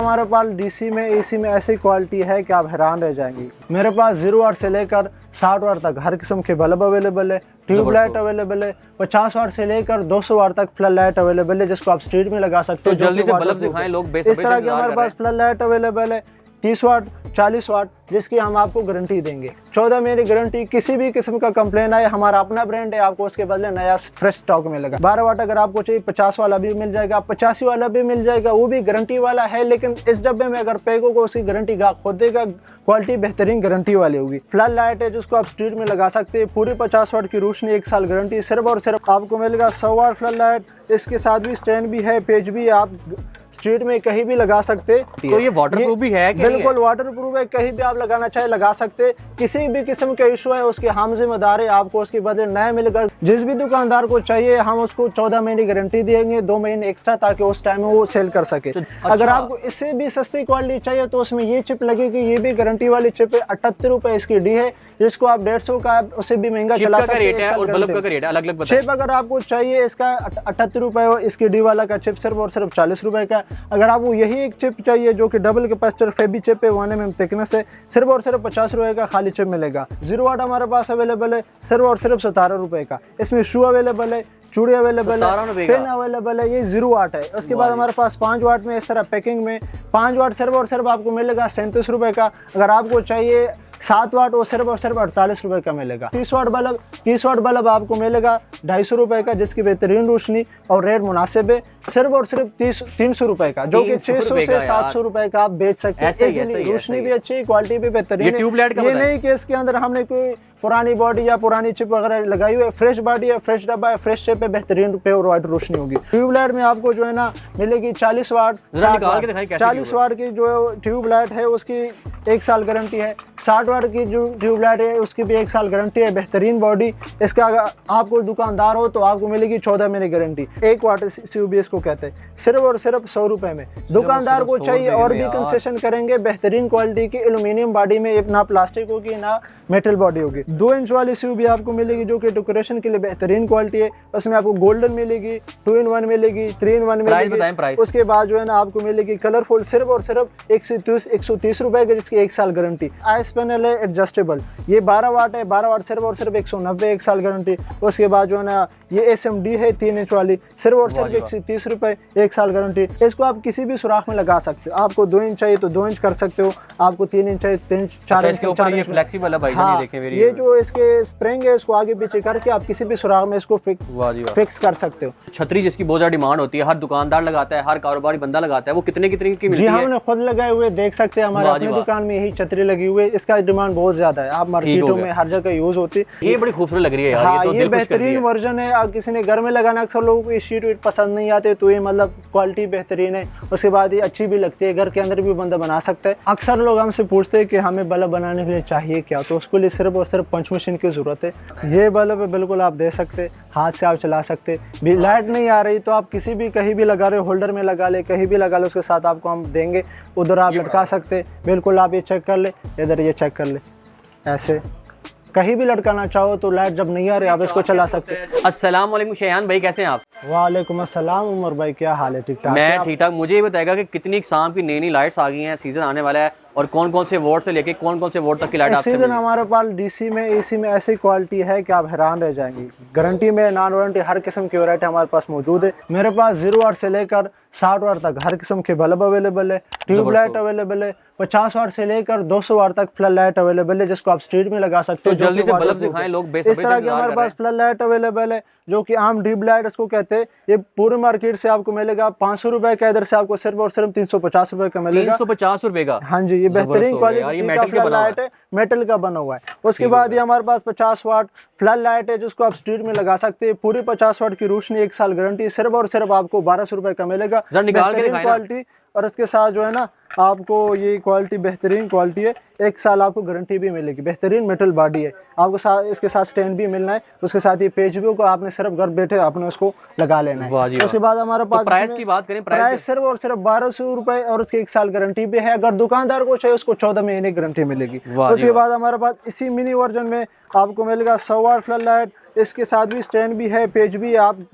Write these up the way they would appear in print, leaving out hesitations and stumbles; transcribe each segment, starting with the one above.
हमारे पास डीसी में एसी में ऐसी क्वालिटी है कि आप हैरान रह जाएंगी। मेरे पास 0 वाट से लेकर 60 वाट तक हर किस्म के बल्ब अवेलेबल है, ट्यूबलाइट अवेलेबल है, 50 वाट से लेकर 200 वाट तक फ्लड लाइट अवेलेबल है जिसको आप स्ट्रीट में लगा सकते हो। तो जल्दी से बल्ब दिखाएं, लोग बेसब्री इस तरह के हमारे पास फ्लड लाइट अवेलेबल है 30 वाट 40 वाट जिसकी हम आपको गारंटी देंगे। 14 महीने गारंटी, किसी भी किस्म का कंप्लेन आए हमारा अपना ब्रांड है, आपको उसके बदले नया फ्रेश स्टॉक मिलेगा। 12 वाट अगर आपको चाहिए 50 वाला भी मिल जाएगा, 85 वाला भी मिल जाएगा, वो भी गारंटी वाला है। लेकिन इस डब्बे में अगर पैको को उसकी गारंटी खुद देगा, क्वालिटी बेहतरीन गारंटी वाली होगी। फ्लड लाइट है जिसको आप स्ट्रीट में लगा सकते हैं, पूरी 50 वाट की रोशनी 1 साल गारंटी सिर्फ और सिर्फ आपको मिलेगा। 100 वाट फ्लड लाइट, इसके साथ भी स्टैंड भी है, पेज भी, आप स्ट्रीट में कहीं भी लगा सकते। तो ये वाटरप्रूफ भी है? बिल्कुल वाटरप्रूफ है, कहीं भी आप लगाना चाहे लगा सकते। किसी भी किस्म का इशू है उसके हम जिम्मेदार है, आपको उसके बदले नया मिलेगा। जिस भी दुकानदार को चाहिए हम उसको 14 महीने गारंटी देंगे, 2 महीने एक्स्ट्रा, ताकि उस टाइम में वो सेल कर सके। अगर आपको इससे भी सस्ती क्वालिटी चाहिए तो उसमें ये चिप लगेगी, ये भी गारंटी वाली चिप है। 78 रुपए इसकी डी है जिसको आप 150 का उससे भी महंगा चला सकते हैं। और बल्ब का रेट है अलग अलग। चिप अगर आपको चाहिए इसका 78 रुपए, इसकी डी वाला का चिप सिर्फ और सिर्फ 40 रुपए का। अगर आपको यही एक चिप चाहिए जो कि डबल कैपेसिटर फेबी चिप है, 1 mm थिकनेस है, सिर्फ और सिर्फ 50 रुपए का खाली चिप मिलेगा। 0 वाट हमारे पास अवेलेबल है सिर्फ और सिर्फ 17 रुपए का। इसमें शू अवेलेबल है, चूड़ी अवेलेबल है, पेन अवेलेबल है, ये 0 वाट है। उसके बाद हमारे पास 5 वाट में इस तरह पैकिंग में 5 वाट सिर्फ और सिर्फ आपको मिलेगा 37 रुपए का। अगर आपको चाहिए 7 वाट वो सिर्फ और सिर्फ 48 रुपए का मिलेगा। 30 वाट बल्ब आपको मिलेगा 250 रुपए का जिसकी बेहतरीन रोशनी और रेट मुनासिब है, सिर्फ और सिर्फ 300 रुपए का, जो कि 600 से 700 रुपए का आप बेच सकते हैं। रोशनी भी अच्छी, क्वालिटी भी बेहतरीन है। ये नहीं कि इसके अंदर हमने कोई पुरानी बॉडी या पुरानी चिप वगैरह लगाई हुई है, फ्रेश बॉडी है, फ्रेश डब्बा है, फ्रेश चिप है, बेहतरीन प्योर वाइट रोशनी होगी। ट्यूबलाइट में आपको जो है ना मिलेगी 40 वाट 40 वाट की जो ट्यूबलाइट है उसकी 1 साल गारंटी है। 60 वाट की जो ट्यूबलाइट है उसकी भी 1 साल गारंटी है, बेहतरीन बॉडी। इसका अगर आपको दुकानदार हो तो आपको मिलेगी 14 महीने गारंटी। 1 वाट CUBS को कहते हैं, सिर्फ और सिर्फ 100 रुपए में। दुकानदार को चाहिए और भी कंसेशन करेंगे। बेहतरीन क्वालिटी की एल्यूमिनियम बॉडी में, ना प्लास्टिक होगी ना मेटल बॉडी होगी। 2 इंच वाली CUBS आपको मिलेगी जो कि डेकोरेशन के लिए बेहतरीन क्वालिटी है। उसमें आपको गोल्डन मिलेगी, 2 in 1 मिलेगी, 3 in 1 मिलेगी। उसके बाद जो है ना आपको मिलेगी कलरफुल सिर्फ और सिर्फ 130 रुपए की, जिसकी 1 साल गारंटी। आइस पैनल है एडजस्टेबल, ये 12 वाट है, 12 वाट सिर्फ और सिर्फ 190, 1 साल गारंटी। उसके बाद जो है ना ये SMD है 3 इंच वाली, सिर्फ और सिर्फ 130 रुपए, 1 साल गारंटी। इसको आप किसी भी सुराख में लगा सकते हो। आपको 2 इंच चाहिए तो 2 इंच कर सकते हो, आपको 3 इंच चाहिए 3 4 इंच। ये फ्लेक्सिबल है भाई, हाँ, ये जो इसके स्प्रिंग है इसको आगे पीछे करके आप किसी भी सुराख में इसको फिक्स कर सकते हो। छतरी जिसकी बहुत ज्यादा डिमांड होती है, हर दुकानदार लगाता है, हर कारोबारी बंदा लगाता है, वो कितने की मिलती है? जी हमने खुद लगाए हुए, देख सकते हैं हमारे अपनी दुकान में यही छतरी लगी हुई है। इसका डिमांड बहुत ज्यादा है, आप मार्केटों में हर जगह यूज होती है। ये बड़ी खूबसूरत लग रही है यार। हाँ, ये बेहतरीन वर्जन है। अब किसी ने घर में लगाना, अक्सर लोगों को ये शीट वीट पसंद नहीं आते, तो ये मतलब क्वालिटी बेहतरीन है। उसके बाद ये अच्छी भी लगती है, घर के अंदर भी बंदा बना सकता है। अक्सर लोग हमसे पूछते हैं कि हमें बल्ब बनाने के लिए चाहिए क्या, तो उसके लिए सिर्फ और सिर्फ पंच मशीन की जरूरत है। ये बल्ब बिल्कुल आप दे सकते, हाथ से आप चला सकते। भी लाइट नहीं आ रही तो आप किसी भी कहीं भी लगा रहे, होल्डर में लगा ले, कहीं भी लगा ले, उसके साथ आपको हम देंगे, उधर आप लटका सकते। बिल्कुल आप ये चेक कर ले, इधर ये चेक कर ले, ऐसे कहीं भी लटकाना चाहो तो लाइट जब नहीं आ रही आप इसको चला सकते। अस्सलाम वालेकुम शयान भाई, कैसे हैं आप? वालेकुम अस्सलाम उमर भाई, क्या हाल है? ठीक ठाक? मैं ठीक ठाक। मुझे ये बताएगा कि कितनी इकसाम की नई लाइट्स आ गई हैं, सीजन आने वाला है, और कौन कौन से वोट से लेके कौन कौन से वोट तक की लाइट? सीजन हमारे पास डीसी में एसी में ऐसी क्वालिटी है कि आप हैरान रह जाएंगी। गारंटी में, नॉन वारंटी, हर किस्म की वैरायटी हमारे पास मौजूद है। मेरे पास 0 वाट से लेकर 60 वाट तक हर किस्म के बल्ब अवेलेबल है, ट्यूबलाइट अवेलेबल है, 50 वाट से लेकर 200 वाट तक फ्लड लाइट अवेलेबल है जिसको आप स्ट्रीट में लगा सकते हो। तो जल्दी से बल्ब दिखाएं, लोग बेसब्री से इस तरह के हमारे पास फ्लड लाइट अवेलेबल है जो कि आम डीप लाइट इसको कहते हैं। ये पूरे मार्केट से आपको मिलेगा 500 रुपए का, इधर से आपको सिर्फ और सिर्फ 350 रुपए का मिलेगा। 350 रुपए का? हाँ जी, ये बेहतरीन क्वालिटी का फ्लड लाइट है, मेटल का बना हुआ है। उसके बाद ये हमारे पास 50 वाट फ्लड लाइट है जिसको आप स्ट्रीट में लगा सकते हैं। पूरी 50 वाट की रोशनी, 1 साल गारंटी, सिर्फ और सिर्फ आपको 1200 रुपए का मिलेगा। क्वालिटी, और इसके साथ जो है ना आपको ये क्वालिटी बेहतरीन क्वालिटी है, 1 साल आपको गारंटी भी मिलेगी। बेहतरीन मेटल बॉडी है, आपको इसके साथ स्टैंड भी मिलना है, उसके साथ ये पेज भी को आपने सिर्फ घर बैठे आपने उसको लगा लेना है। उसके बाद हमारे पास प्राइस की बात करें, प्राइस सिर्फ और सिर्फ 1200 रुपए, और उसकी 1 साल गारंटी भी है। अगर दुकानदार को चाहिए उसको 14 महीने गारंटी मिलेगी। उसके बाद हमारे पास इसी मिनी वर्जन में आपको मिलेगा 100 वाट फ्लड लाइट, इसके साथ भी स्टैंड भी है, पेज भी, आप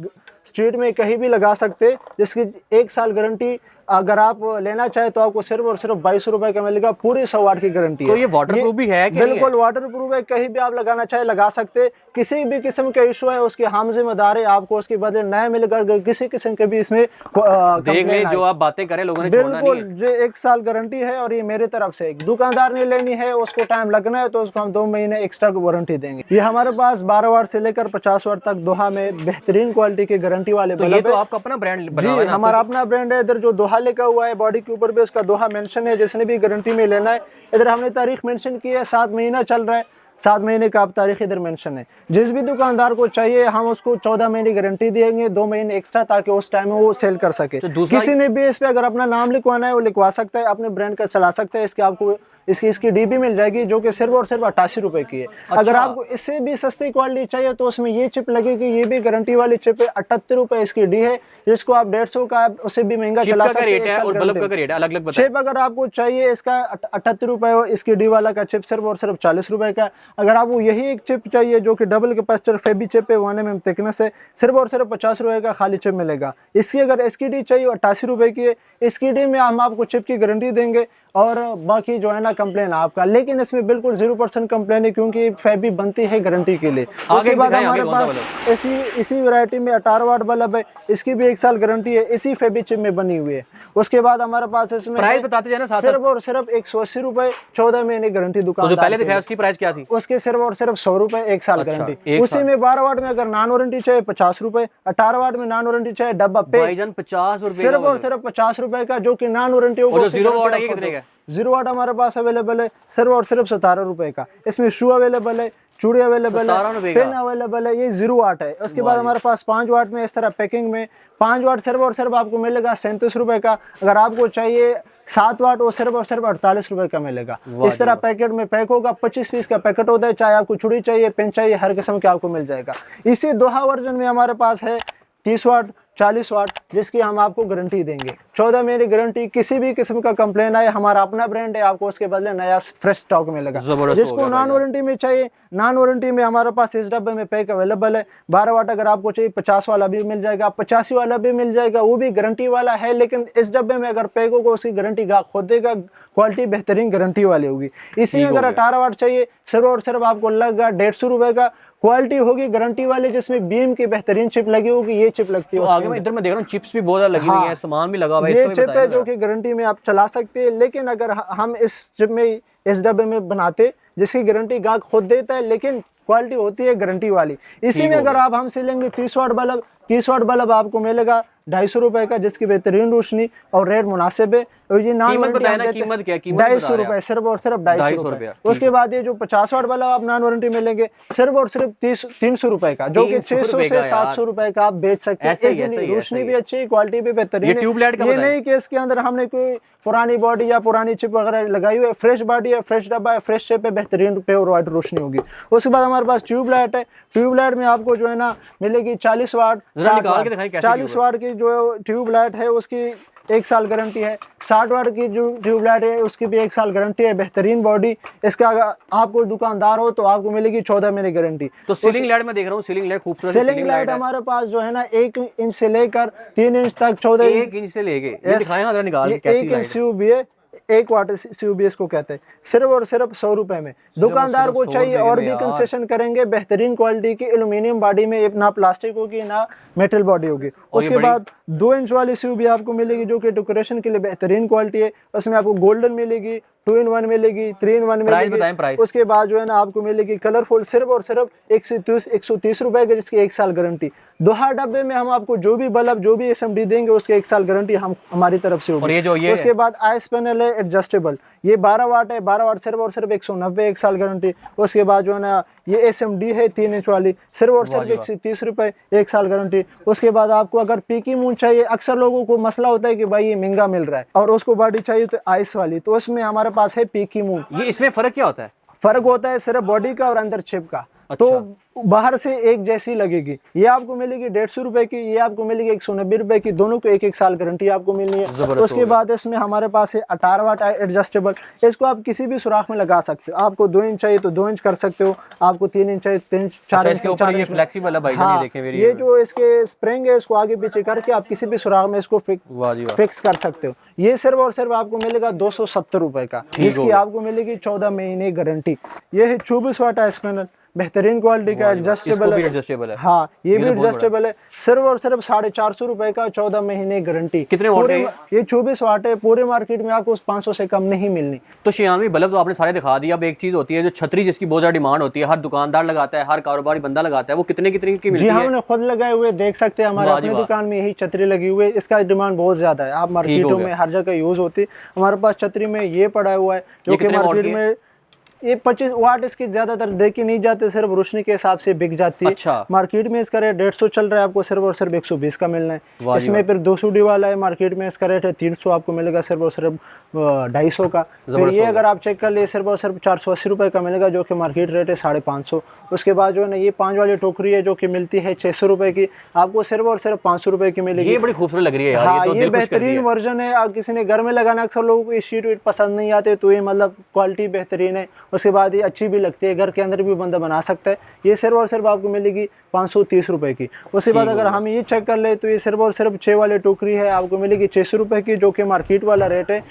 स्ट्रीट में कहीं भी लगा सकते, जिसकी 1 साल गारंटी अगर आप लेना चाहे तो आपको सिर्फ और सिर्फ 22 रुपए का मिलेगा। पूरी 100 वाट की गारंटी है। तो ये वाटरप्रूफ भी है कि नहीं है? बिल्कुल वाटरप्रूफ है, कहीं भी आप लगाना चाहे लगा सकते। किसी भी किस्म का इशू है उसके हम जिम्मेदार है, आपको उसके बदले नया मिलेगा। किसी किस्म के भी इसमें देख ले जो आप बातें करें लोगों ने छोड़ना नहीं बिल्कुल जो 1 साल गारंटी है, और ये मेरे तरफ से दुकानदार ने लेनी है उसको टाइम लगना है तो उसको हम 2 महीने एक्स्ट्रा वारंटी देंगे। ये हमारे पास 12 वाट से लेकर 50 वाट तक दोहा में बेहतरीन क्वालिटी की गारंटी वाले तो ये तो आपका अपना ब्रांड बना हुआ है ना? हमारा अपना ब्रांड है। इधर जो दोहा लिखा हुआ है बॉडी के ऊपर भी उसका दोहा मेंशन है, जिसने भी गारंटी में लेना है। इधर हमने तारीख मेंशन की है, 7 महीना चल रहा है, 7 महीने का आप तारीख इधर मेंशन है। जिस भी दुकानदार को चाहिए हम उसको 14 महीने गारंटी देंगे, 2 महीने एक्स्ट्रा, ताकि उस टाइम में वो सेल कर सके। तो दूसरा किसी ने भी इस पे अगर अपना नाम लिखवाना है वो लिखवा सकता है, अपने ब्रांड का चला सकता है। इसके आपको इसकी डीबी मिल जाएगी जो कि सिर्फ और सिर्फ 88 रुपए की है। अगर आपको इससे भी सस्ती क्वालिटी चाहिए तो उसमें ये चिप लगेगी, ये भी गारंटी वाली चिप है। 78 रुपए इसकी डी है, जिसको आप 150 का उससे भी महंगा चला सकते हैं। और बल्ब का रेट है अलग अलग चिप अगर आपको चाहिए इसका 78 रुपए, इसकी डी वाला का चिप सिर्फ और सिर्फ 40 रुपए का। अगर आपको यही एक चिप चाहिए जो कि डबल कैपेसिटर फेबी चिप है, 1 mm थिकनेस है, सिर्फ और सिर्फ 50 रुपए का खाली चिप मिलेगा। इसकी अगर इसकी डी चाहिए 88 रुपए की है। इसकी डी में हम आपको चिप की गारंटी देंगे और बाकी जो है ना कंप्लेन आपका, लेकिन इसमें बिल्कुल 0% कंप्लेन है क्योंकि फेबी बनती है गारंटी के लिए। उसके बाद हमारे पास इसी वैरायटी में 18 वाट बल्ब है, इसकी भी 1 साल गारंटी है, इसी फेबी चिप में बनी हुई है। उसके बाद हमारे पास इसमें प्राइस बताते जाना साथ सिर्फ और सिर्फ 180 रुपए, 14 महीने गारंटी दुकान। तो जो पहले दिखाया उसकी प्राइस क्या थी? उसके सिर्फ और सिर्फ 100 रुपए, 1 साल गारंटी। उसी में 12 वाट में अगर नॉन वारंटी चाहिए 50 रुपए, 18 वाट में नॉन वारंटी चाहिए डब्बा पे 50 रुपए, सिर्फ और सिर्फ 50 रुपए का, जो कि नॉन वारंटी होगा। 0 वाट है कितने का? 0 वाट हमारे पास अवेलेबल है सिर्फ और सिर्फ 17 रुपए का। इसमें शू अवेलेबल है, चूड़ी अवेलेबल है, पेन अवेलेबल है। ये 0 वाट है। उसके बाद हमारे पास 5 वाट में इस तरह पैकिंग में 5 वाट सिर्फ और सिर्फ आपको मिलेगा 37 रुपए का। अगर आपको चाहिए 7 वाट वो सिर्फ और सिर्फ 48 रुपए का मिलेगा। इस तरह पैकेट में पैक होगा, 25 पीस का पैकेट होता है। चाहे आपको चूड़ी चाहिए, पेन चाहिए, हर किस्म के आपको मिल जाएगा। इसी दोहा वर्जन में हमारे पास है 30 वाट, 40 वाट, जिसकी हम आपको गारंटी देंगे। 14 महीने गारंटी। किसी भी किस्म का कंप्लेन आए, हमारा अपना ब्रांड है, आपको उसके बदले नया फ्रेश स्टॉक मिलेगा। जिसको नॉन वारंटी में चाहिए, नॉन वारंटी में हमारे पास इस डब्बे में पैक अवेलेबल है। 12 वाट अगर आपको चाहिए 50 वाला भी मिल जाएगा, 85 वाला भी मिल जाएगा, वो भी गारंटी वाला है। लेकिन इस डब्बे में अगर पैक होगा उसकी गारंटी खुद देगा, क्वालिटी बेहतरीन गारंटी वाली होगी। इसी में अगर 18 वाट चाहिए सिर्फ और सिर्फ आपको लगेगा 150 रुपए का। क्वालिटी होगी गारंटी वाली, जिसमें बीम की बेहतरीन चिप लगी होगी। ये चिप लगती है। तो आगे मैं इधर मैं देख रहा हूँ चिप्स भी बहुत लगी हुई है, सामान भी लगा हुआ है। ये चिप है जो कि गारंटी में आप चला सकते हैं। लेकिन अगर हम इस चिप में इस डब्बे में बनाते जिसकी गारंटी गाहक खुद देता है, लेकिन क्वालिटी होती है गारंटी वाली। इसी में अगर आप हमसे लेंगे 30 वाट बल्ब, 30 वाट बल्ब आपको मिलेगा 250 रुपए का, जिसकी बेहतरीन रोशनी और रेट मुनासिब है। और ये नाम कीमत बताया ना, कीमत क्या? कीमत 250 रुपए, सिर्फ और सिर्फ 250 रुपए। उसके बाद ये जो 50 वाट बल्ब आप नॉन वारंटी में लेंगे सिर्फ और सिर्फ 300 रुपए का, जो कि 600 से 700 रुपए का आप बेच सकते हैं। रोशनी भी अच्छी, क्वालिटी भी बेहतरीन है। ये नहीं कि इसके अंदर हमने कोई पुरानी बॉडी या पुरानी चिप वगैरह लगाई हुई है। फ्रेश बॉडी है, फ्रेश डब्बा है, फ्रेश चिप है, बेहतरीन प्योर वाइट रोशनी होगी। उसके बाद हमारे पास ट्यूबलाइट है। ट्यूबलाइट में आपको जो है ना मिलेगी 40 वाट, 40 वाट की जो ट्यूबलाइट है उसकी 1 साल गारंटी है। 60 वाट की जो ट्यूबलाइट है उसकी भी 1 साल गारंटी है, बेहतरीन बॉडी। इसका अगर आपको दुकानदार हो तो आपको मिलेगी 14 महीने गारंटी। तो सीलिंग लाइट में देख रहा हूँ, सीलिंग लाइट खूबसूरत सीलिंग लाइट हमारे पास जो है ना 1 इंच से लेकर 3 इंच तक 14 1 इंच से लेके दिखाएं निकाल 1 इंच CUB है, 1 वाट CUB इसको कहते हैं। सिर्फ और सिर्फ 100 रुपए में दुकानदार को चाहिए और भी कंसेशन करेंगे। बेहतरीन क्वालिटी की एल्यूमिनियम बॉडी में, ना प्लास्टिक होगी ना मेटल बॉडी होगी। उसके बाद 2 इंच वाली CUB आपको मिलेगी जो कि डेकोरेशन के लिए बेहतरीन क्वालिटी है। उसमें आपको गोल्डन मिलेगी, 2-in-1 मिलेगी, 3-in-1 मिलेगी। उसके बाद जो है ना आपको मिलेगी कलरफुल, सिर्फ और सिर्फ 130 रुपए की, जिसकी 1 साल गारंटी। दोहा डब्बे में हम आपको जो भी बल्ब, जो भी SMD देंगे उसकी 1 साल गारंटी हमारी तरफ से होगी। उसके बाद आइस पैनल है एडजस्टेबल, ये 12 वाट है। 12 वाट सिर्फ और सिर्फ 190, 1 साल गारंटी। उसके बाद जो है ना ये SMD है 3 इंच वाली, सिर्फ और सिर्फ 130 रुपए, 1 साल गारंटी। उसके बाद आपको अगर पीकी मून चाहिए, अक्सर लोगों को मसला होता है कि भाई ये महंगा मिल रहा है और उसको बॉडी चाहिए तो आइस वाली, तो उसमें हमारे पास है पीकी मून। ये इसमें फर्क क्या होता है? फर्क होता है सिर्फ बॉडी का और अंदर चिप का। तो बाहर से एक जैसी लगेगी। ये आपको मिलेगी 150 रुपए की, ये आपको मिलेगी 190 रुपए की, दोनों को 1-1 साल गारंटी आपको मिलनी है। तो उसके बाद इसमें हमारे पास है 18 वाट एडजस्टेबल। इसको आप किसी भी सुराख में लगा सकते हो। आपको 2 इंच चाहिए तो 2 इंच कर सकते हो, आपको 3 इंच चाहिए 3 4 इंच। इसके ऊपर ये फ्लेक्सिबल है भाई, हाँ, देखें मेरी ये जो इसके स्प्रिंग है इसको आगे पीछे करके आप किसी भी सुराख में इसको फिक्स कर सकते हो। ये सिर्फ और सिर्फ आपको मिलेगा 270 रुपए का, जिसकी आपको मिलेगी 14 महीने गारंटी। ये है 24 वाट एक्सटर्नल, बेहतरीन क्वालिटी का एडजस्टेबल है। हाँ, ये भी एडजस्टेबल है। सिर्फ और सिर्फ 450 रुपए का, 14 महीने गारंटी। कितने वाट है ये? 24 वाट है। पूरे मार्केट में आपको 500 से कम नहीं मिलनी। तो शियानवी बल्ब तो आपने सारे दिखा दिया। अब एक चीज होती है जो छतरी, जिसकी बहुत ज्यादा डिमांड होती है, हर दुकानदार लगाता है, हर कारोबारी बंदा लगाता है, वो कितने की मिलती है? जी, हमने खुद लगाए हुए, देख सकते हैं हमारे अपनी दुकान में यही छतरी लगी हुई है। इसका डिमांड बहुत ज्यादा है, आप मार्केटों में हर जगह यूज होती है। हमारे पास छतरी में ये पड़ा हुआ है जो कि मार्केट में ये 25 वाट इसकी ज्यादातर देखी नहीं जाते, सिर्फ रोशनी के हिसाब से बिक जाती है। अच्छा। मार्केट में इसका रेट 150 चल रहा है, आपको सिर्फ और सिर्फ 120 का मिलना है। इसमें फिर 200 डी वाला है, मार्केट में इसका रेट है 300, आपको मिलेगा सिर्फ और सिर्फ 250 का। फिर ये अगर आप चेक कर लिए सिर्फ और सिर्फ 480 रुपए का मिलेगा, जो कि मार्केट रेट है 550। उसके बाद जो है ना ये 5 वाली टोकरी है जो कि मिलती है 600 रुपए की, आपको सिर्फ और सिर्फ 500 रुपए की मिलेगी। ये बड़ी खूबसूरत लग रही है यार। हाँ, ये बेहतरीन वर्जन है। आप किसी ने घर में लगाना, अक्सर लोगों को ये शीट वीट पसंद नहीं आते, तो ये मतलब क्वालिटी बेहतरीन है। उसके बाद ये अच्छी भी लगती है, घर के अंदर भी बंदा बना सकता है। ये सिर्फ और सिर्फ आपको मिलेगी 530 रुपए की। उसके बाद अगर हम ये चेक कर ले तो ये सिर्फ और सिर्फ 6 वाली टोकरी है, आपको मिलेगी 600 रुपए की, जो कि मार्केट वाला रेट है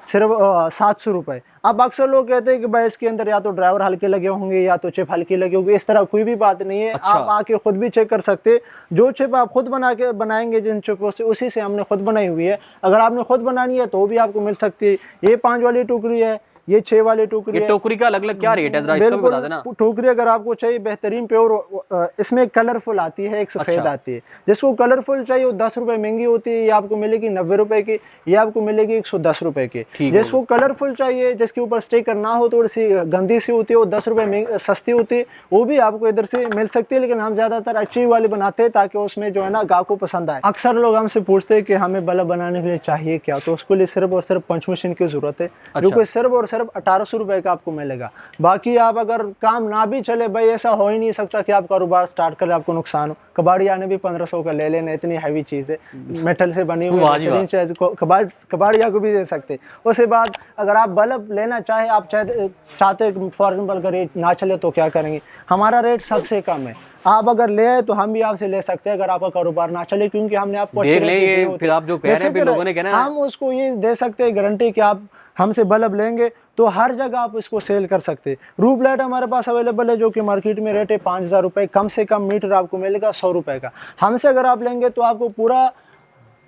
सिर्फ 700 रुपए। अब अक्सर लोग कहते हैं कि भाई इसके अंदर या तो ड्राइवर हल्के लगे होंगे या तो चिप हल्की लगे होंगे। इस तरह कोई भी बात नहीं है। अच्छा। आप आके खुद भी चेक कर सकते हैं। जो चिप आप खुद बनाएंगे जिन चिपों से, उसी से हमने खुद बनाई हुई है। अगर आपने खुद बनानी है तो भी आपको मिल सकती है। ये 5 वाली टोकरी है, ये 6 वाली टोकरी है। टोकरी का अलग अलग क्या रेट है, जरा इसका भी बता देना। टोकरी अगर आपको चाहिए बेहतरीन प्योर, इसमें कलरफुल आती है, एक सफेद आती है। जिसको कलरफुल चाहिए वो 10 रुपए महंगी होती है, ये आपको मिलेगी 90 रुपए की, ये आपको मिलेगी 110 रुपए की। जिसको कलरफुल चाहिए, जिसके ऊपर स्टिकर ना हो, थोड़ी सी गंदी सी होती है, वो 10 रुपए सस्ती होती है, वो भी आपको इधर से मिल सकती है। लेकिन हम ज्यादातर अच्छी वाली बनाते हैं ताकि उसमें जो है ना गाहक को पसंद आए। अक्सर लोग हमसे पूछते हैं कि हमें बल्ब बनाने के लिए चाहिए क्या, तो उसके लिए सिर्फ और सिर्फ पंच मशीन की जरूरत है, जो कि सिर्फ और सिर्फ 1800 रुपए का आपको मिलेगा। बाकी आप अगर काम ना भी चले, भाई ऐसा हो ही नहीं सकता कि आप कारोबार स्टार्ट करें आपको नुकसान हो। कबाड़ी आने भी 1500 का ले लेना, इतनी हैवी चीज है, मेटल से बनी हुई कबाड़िया को भी दे सकते। उसके बाद अगर आप बल्ब लेना चाहे, आप चाहते फॉर एग्जाम्पल अगर ये ना चले तो क्या करेंगे, हमारा रेट सबसे कम है। आप अगर ले आए तो हम भी आपसे ले सकते हैं अगर आपका कारोबार ना चले, क्योंकि हमने आपको देख ले, फिर आप जो कह रहे हैं लोगों ने कहना है, हम उसको ये दे सकते हैं गारंटी कि आप हमसे बल्ब लेंगे तो हर जगह आप इसको सेल कर सकते हैं। रूफ लाइट हमारे पास अवेलेबल है, जो कि मार्केट में रेट है 5000 रुपए। कम से कम मीटर आपको मिलेगा 100 रुपए का। हमसे अगर आप लेंगे तो आपको पूरा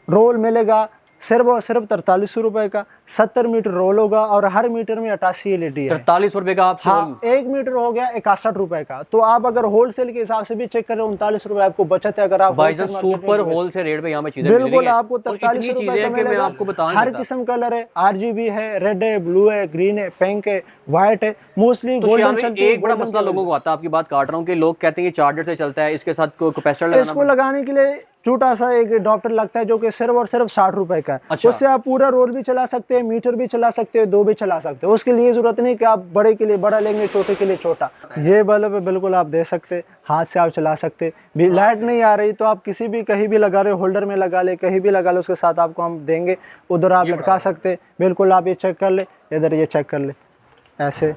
रोल मिलेगा सिर्फ और सिर्फ 4300 रुपए का। 70 मीटर रोल होगा और हर मीटर में 88 एलईडी है। 43 रुपए का आप। हाँ, 1 मीटर हो गया 61 रुपए का। तो आप अगर होलसेल के हिसाब से भी चेक करें 39 रुपए आपको बचत है। अगर आप सुपर होलसेल रेट पे यहाँ पे चीजें बिल्कुल आपको 43 रुपए का मिलेगा। हर किस्म कलर है, RGB है, रेड है, ब्लू है, ग्रीन है, पिंक है, व्हाइट है, मोस्टली गोल्डन चलती है। एक बड़ा मसला लोगों को आता है, आपकी बात काट रहा हूँ, कि लोग कहते हैं कि चार्जर से चलता है, इसके साथ कोई कैपेसिटर इसको लगाने के लिए छोटा सा एक डॉक्टर लगता है, जो कि सिर्फ और सिर्फ 60 रुपए का है। अच्छा। उससे आप पूरा रोल भी चला सकते हैं, मीटर भी चला सकते हैं, 2 भी चला सकते हैं। उसके लिए जरूरत नहीं कि आप बड़े के लिए बड़ा लेंगे, छोटे के लिए छोटा। ये बल्ब बिल्कुल आप दे सकते, हाथ से आप चला सकते। भी लाइट नहीं आ रही तो आप किसी भी कहीं भी लगा रहे हो, होल्डर में लगा ले, कहीं भी लगा ले, उसके साथ आपको हम देंगे, उधर आप लटका सकते। बिल्कुल आप ये चेक कर ले, इधर ये चेक कर ले, ऐसे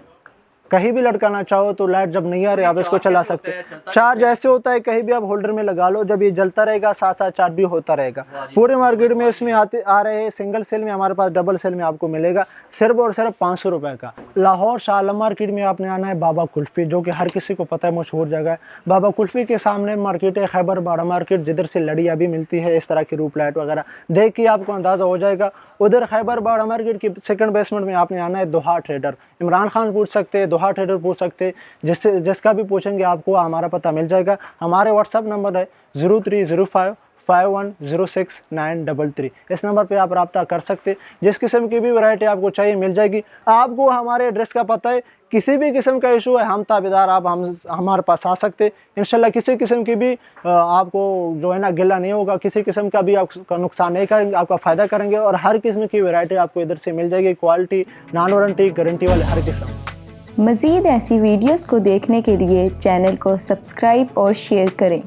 कहीं भी लटकाना चाहो तो लाइट जब नहीं आ रही आप इसको चला सकते। चार्ज ऐसे होता है, कहीं भी आप होल्डर में लगा लो, जब ये जलता रहेगा साथ साथ चार्ज भी होता रहेगा। पूरे मार्केट में इसमें आ रहे हैं, सिंगल सेल में, हमारे पास डबल सेल में आपको मिलेगा सिर्फ और सिर्फ 500 रुपए का। लाहौर शाह मार्केट में आपने आना है बाबा कुल्फी, जो कि हर किसी को पता है, मशहूर जगह है। बाबा कुल्फी के सामने मार्केट है खैबर बाड़ा मार्केट, जिधर से लड़ियाँ भी मिलती है, इस तरह की रूप लाइट वगैरह देख के आपको अंदाजा हो जाएगा। उधर खैबर बाड़ा मार्केट की सेकंड बेसमेंट में आपने आना है दोहा ट्रेडर। इमरान खान पूछ सकते हैं, दोहा ट्रेडर पूछ सकते, जिसका भी पूछेंगे आपको हमारा पता मिल जाएगा। हमारे व्हाट्सएप नंबर है 0305 5106 इस नंबर पे आप रब्ता कर सकते। जिस किस्म की भी वैरायटी आपको चाहिए मिल जाएगी। आपको हमारे एड्रेस का पता है, किसी भी किस्म का इशू है, हम ताबेदार आप हमारे पास आ सकते। इंशाल्लाह किसी किस्म की भी आपको जो है ना गिला नहीं होगा, किसी किस्म का भी आपका नुकसान नहीं करेंगे, आपका फ़ायदा करेंगे। और हर किस्म की वैरायटी आपको इधर से मिल जाएगी, क्वालिटी, नॉन वारंटी, गारंटी वाले हर किस्म। मज़ीद ऐसी वीडियोस को देखने के लिए चैनल को सब्सक्राइब और शेयर करें।